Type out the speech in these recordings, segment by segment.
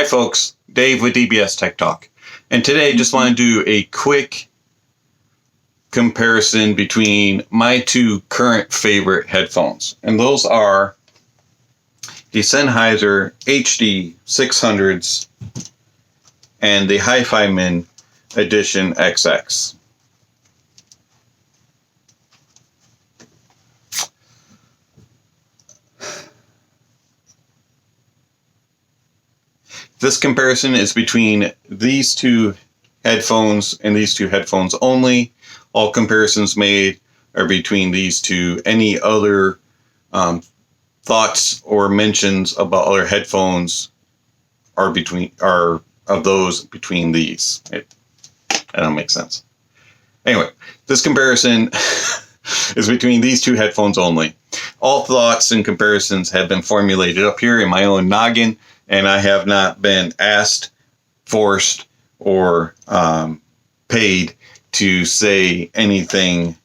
Hi folks, Dave with DBSTechTalk, and today I just want to do a quick comparison between my two current favorite headphones, and those are the Sennheiser HD600s and the Hifiman Edition XX. This comparison is between these two headphones and these two headphones only. All comparisons made are between these two. Any other thoughts or mentions about other headphones are of those between these. That don't make sense. Anyway, this comparison is between these two headphones only. All thoughts and comparisons have been formulated up here in my own noggin, and I have not been asked, forced, or paid to say anything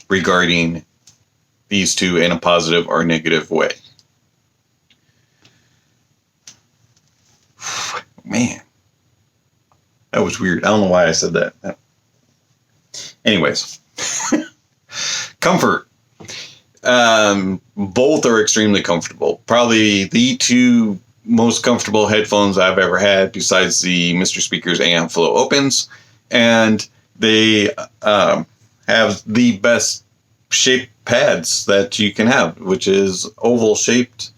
regarding these two in a positive or negative way. Man, that was weird. I don't know why I said that. Anyways, comfort. Both are extremely comfortable. Probably the two most comfortable headphones I've ever had, besides the Mr. Speaker's AM Flow Opens, and they have the best shaped pads that you can have, which is oval shaped,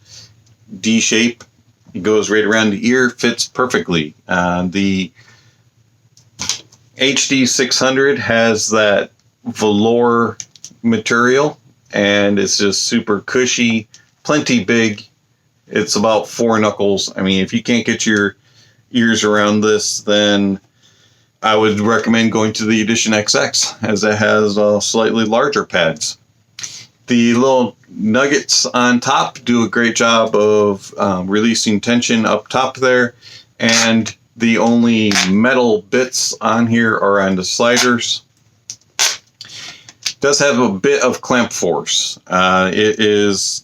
D shape. It goes right around the ear, fits perfectly. The HD600 has that velour material, and it's just super cushy, plenty big. It's about 4 knuckles. I mean, if you can't get your ears around this, then I would recommend going to the Edition XX, as it has slightly larger pads. The little nuggets on top do a great job of releasing tension up top there, and the only metal bits on here are on the sliders. It does have a bit of clamp force. It is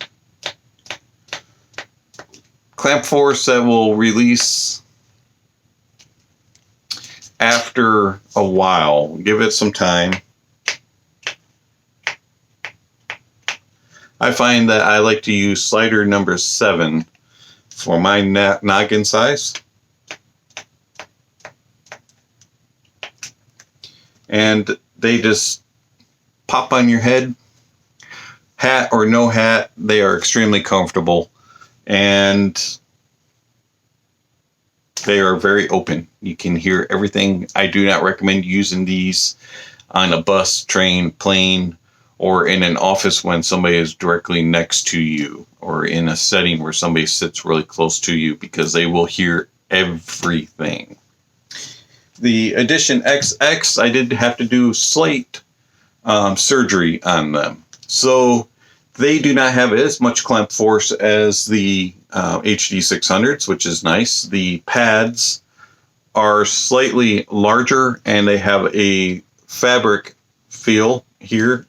clamp force that will release after a while. Give it some time. I find that I like to use slider number 7 for my noggin size. And they just pop on your head. Hat or no hat, they are extremely comfortable. And they are very open. You can hear everything. I do not recommend using these on a bus, train, plane, or in an office when somebody is directly next to you, or in a setting where somebody sits really close to you, because they will hear everything. The Edition XX, I did have to do slight surgery on them. So they do not have as much clamp force as the HD600s, which is nice. The pads are slightly larger, and they have a fabric feel here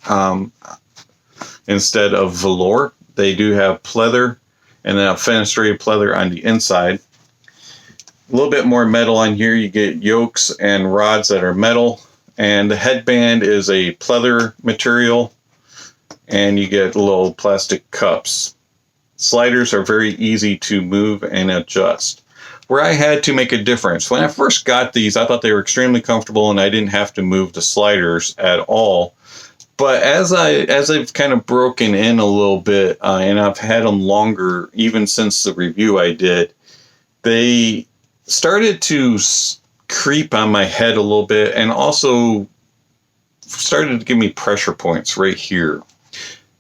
instead of velour. They do have pleather, and then a fenestrated pleather on the inside. A little bit more metal on here. You get yokes and rods that are metal, and the headband is a pleather material, and you get little plastic cups. Sliders are very easy to move and adjust. Where I had to make a difference, when I first got these, I thought they were extremely comfortable and I didn't have to move the sliders at all. But as I've kind of broken in a little bit, and I've had them longer, even since the review I did, they started to creep on my head a little bit, and also started to give me pressure points right here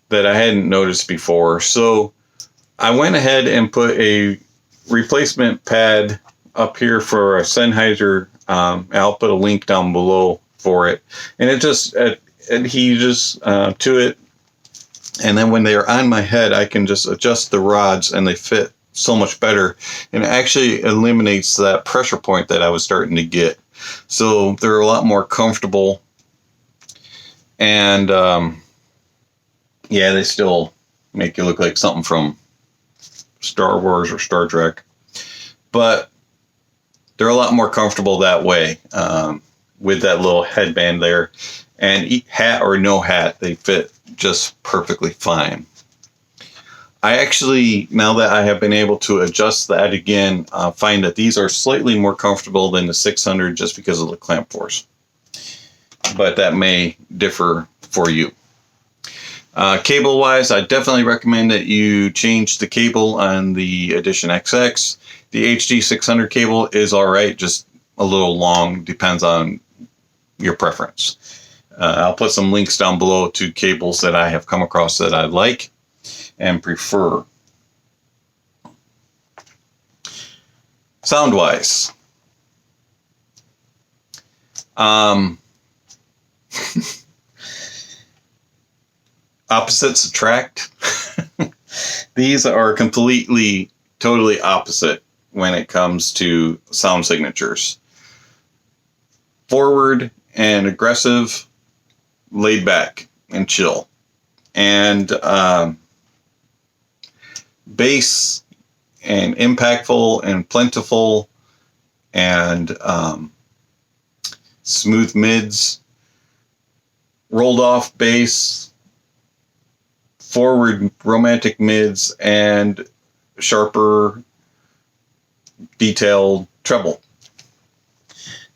that I hadn't noticed before. So I went ahead and put a replacement pad up here for a Sennheiser. I'll put a link down below for it, and it just adheres to it. And then when they are on my head, I can just adjust the rods, and they fit so much better, and it actually eliminates that pressure point that I was starting to get. So they're a lot more comfortable, and yeah, they still make you look like something from Star Wars or Star Trek. but they're a lot more comfortable that way, with that little headband there. And hat or no hat, they fit just perfectly fine. I actually, now that I have been able to adjust that again, find that these are slightly more comfortable than the 600 just because of the clamp force. But that may differ for you. Cable wise, I definitely recommend that you change the cable on the Edition XX. The HD600 cable is alright, just a little long, depends on your preference. I'll put some links down below to cables that I have come across that I like and prefer. Sound wise, opposites attract. These are completely, totally opposite when it comes to sound signatures. Forward and aggressive, laid back and chill. And bass and impactful and plentiful and smooth mids, rolled off bass, forward romantic mids, and sharper detailed treble.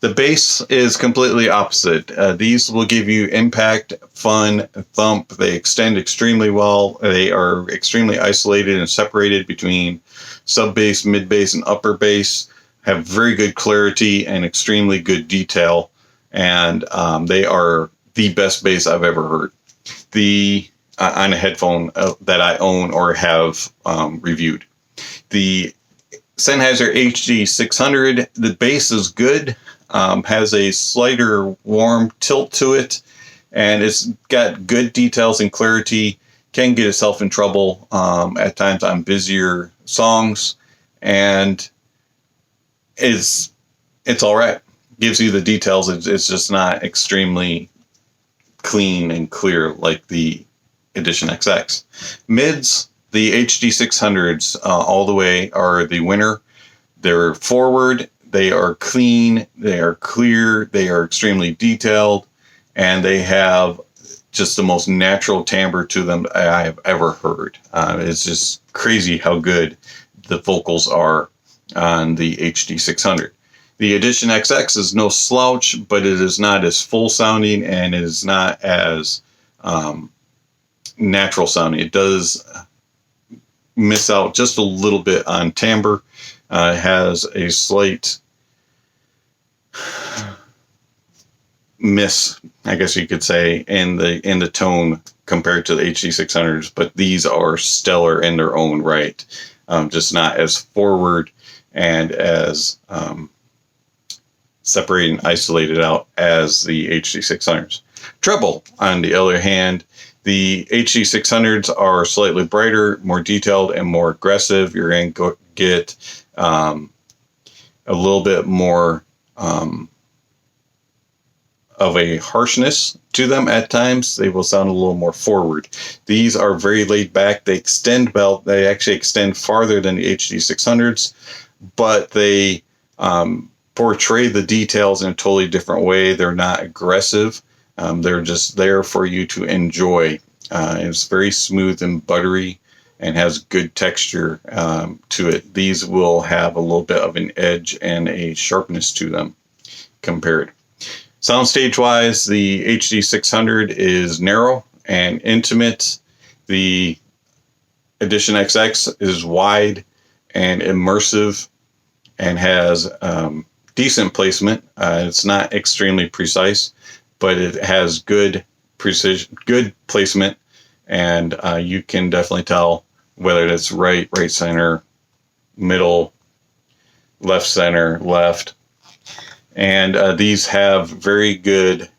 The bass is completely opposite. These will give you impact, fun, thump. They extend extremely well. They are extremely isolated and separated between sub bass, mid bass, and upper bass. Have very good clarity and extremely good detail. And they are the best bass I've ever heard. On a headphone that I own or have reviewed. The Sennheiser HD600, the bass is good. Has a slighter warm tilt to it, and it's got good details and clarity. Can get itself in trouble at times on busier songs, and it's all right. Gives you the details. It's just not extremely clean and clear like the Edition XX. Mids, the HD600s all the way are the winner. They're forward. They are clean, they are clear, they are extremely detailed, and they have just the most natural timbre to them I have ever heard. It's just crazy how good the vocals are on the HD600. The Edition XX is no slouch, but it is not as full sounding and it is not as natural sounding. It does miss out just a little bit on timbre. It has a slight miss, I guess you could say, in the tone compared to the HD600s, but these are stellar in their own right. Just not as forward and as separated and isolated out as the HD600s. Treble, on the other hand, the HD600s are slightly brighter, more detailed, and more aggressive. You're going to get a little bit more of a harshness to them at times. They will sound a little more forward. These are very laid back. They extend belt. They actually extend farther than the HD600s, but they portray the details in a totally different way. They're not aggressive. They're just there for you to enjoy. It's very smooth and buttery and has good texture to it. These will have a little bit of an edge and a sharpness to them compared. Soundstage wise, the HD600 is narrow and intimate. The Edition XX is wide and immersive and has decent placement. It's not extremely precise, but it has good precision, good placement, and you can definitely tell whether it's right center, middle, left center, left. And these have very good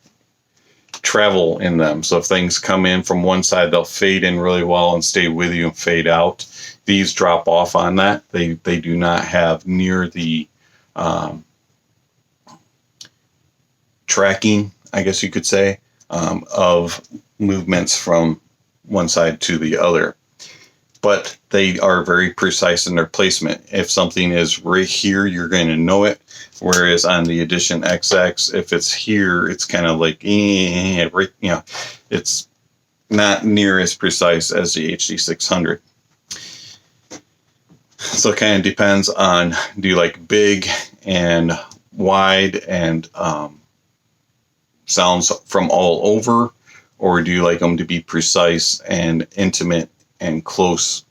travel in them. So if things come in from one side, they'll fade in really well and stay with you and fade out. These drop off on that. They do not have near the tracking, I guess you could say, of movements from one side to the other. but they are very precise in their placement. If something is right here, you're going to know it. Whereas on the Edition XX, if it's here, it's kind of like, it's not near as precise as the HD600. So it kind of depends on, do you like big and wide and sounds from all over, or do you like them to be precise and intimate and close?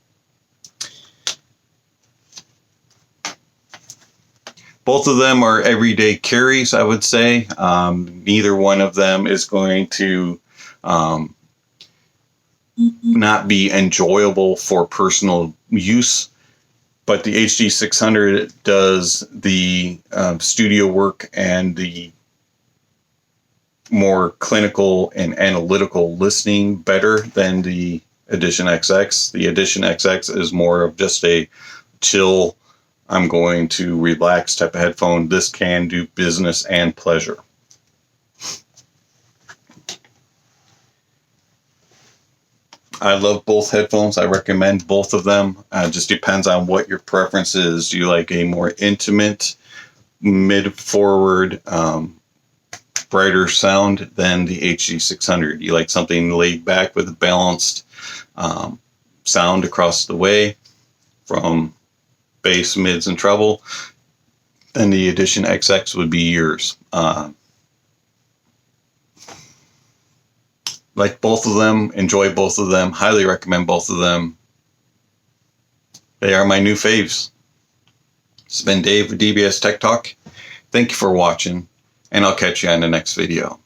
Both of them are everyday carries, I would say. Neither one of them is going to not be enjoyable for personal use. But the HD600 does the studio work and the more clinical and analytical listening better than the Edition XX. The Edition XX is more of just a chill, I'm going to relax type of headphone. This can do business and pleasure. I love both headphones. I recommend both of them. It just depends on what your preference is. Do you like a more intimate, mid-forward, brighter sound than the HD600? You like something laid back with a balanced sound across the way from bass, mids, and treble? Then the Edition XX would be yours. Like both of them, enjoy both of them, highly recommend both of them. They are my new faves. This has been Dave with DBS Tech Talk. Thank you for watching, and I'll catch you on the next video.